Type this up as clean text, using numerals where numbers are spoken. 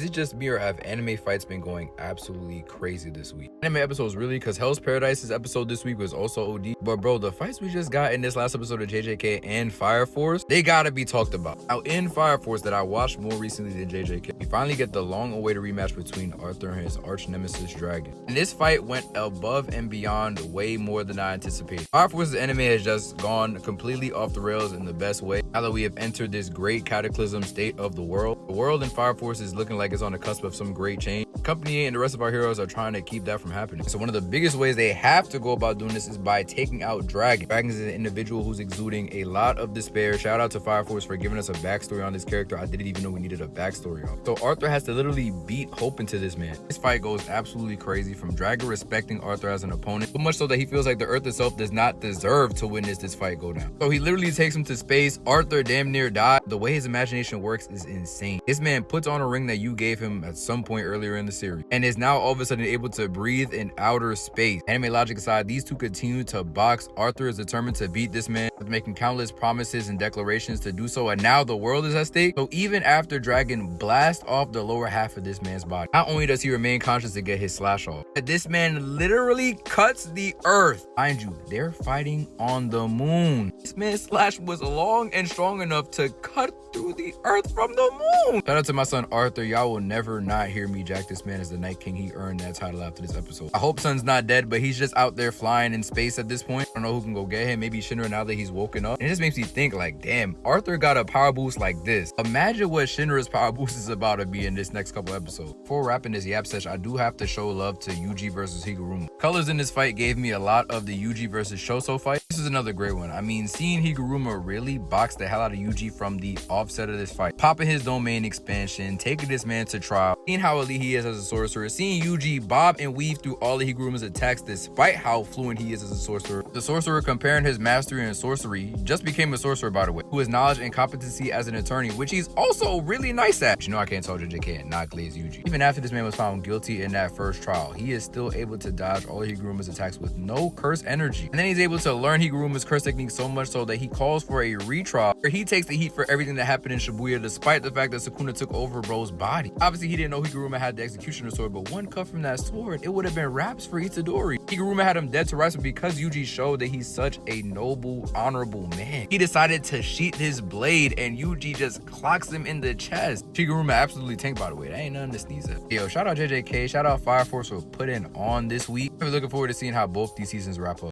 Is it just me or have anime fights been going absolutely crazy this week? Anime episodes really, because Hell's Paradise's episode this week was also OD. But bro, the fights we just got in this last episode of JJK and Fire Force, they gotta be talked about. Now in Fire Force that I watched more recently than JJK, we finally get the long-awaited rematch between Arthur and his arch nemesis Dragon. And this fight went above and beyond way more than I anticipated. Fire Force's anime has just gone completely off the rails in the best way. Now that we have entered this great cataclysm state of the world in Fire Force is looking like it's on the cusp of some great change. Company and the rest of our heroes are trying to keep that from happening. So one of the biggest ways they have to go about doing this is by taking out Dragon. Dragon is an individual who's exuding a lot of despair. Shout out to Fire Force for giving us a backstory on this character. I didn't even know we needed a backstory on. So Arthur has to literally beat hope into this man. This fight goes absolutely crazy, from Dragon respecting Arthur as an opponent, so much so that he feels like the earth itself does not deserve to witness this fight go down. So he literally takes him to space. Arthur damn near died. The way his imagination works is insane. This man puts on a ring that you gave him at some point earlier in the series and is now all of a sudden able to breathe in outer space. Anime logic aside, these two continue to box. Arthur is determined to beat this man, making countless promises and declarations to do so, and now the world is at stake. So even after Dragon blasts off the lower half of this man's body, not only does he remain conscious to get his slash off, but this man literally cuts the earth. Mind you, they're fighting on the moon. This man's slash was long and strong enough to cut through the earth from the moon. Shout out to my son Arthur. Y'all will never not hear me jack this man as the Night King. He earned that title after this episode. I hope Son's not dead, but he's just out there flying in space at this point. I don't know who can go get him. Maybe Shinra now that he's woken up. And it just makes me think like, damn, Arthur got a power boost like this. Imagine what Shinra's power boost is about to be in this next couple episodes. Before wrapping this yap sesh, I do have to show love to Yuji versus Higuruma. Colors in this fight gave me a lot of the Yuji versus Shoso fight. This is another great one. I mean, seeing Higuruma really box the hell out of Yuji from the offset of this fight, popping his domain expansion, taking this man to trial, seeing how elite he is as a sorcerer, seeing Yuji bob and weave through all of Higuruma's attacks despite how fluent he is as a sorcerer. The sorcerer comparing his mastery in sorcery, just became a sorcerer by the way, who has knowledge and competency as an attorney, which he's also really nice at. But you know I can't tell JJK and not glaze Yuji. Even after this man was found guilty in that first trial, he is still able to dodge all of Higuruma's attacks with no curse energy. And then he's able to learn Higuruma's curse technique so much so that he calls for a retrial where he takes the heat for everything that happened in Shibuya despite the fact that Sukuna took over bro's body. Obviously he didn't know Higuruma had the executioner sword, but one cut from that sword, it would have been raps for Itadori. Higuruma had him dead to rights, but because Yuji showed that he's such a noble, honorable man, he decided to sheath his blade and Yuji just clocks him in the chest. Higuruma absolutely tanked, by the way. That ain't nothing to sneeze at. Yo, shout out JJK, shout out Fire Force for putting on this week. I'm looking forward to seeing how both these seasons wrap up.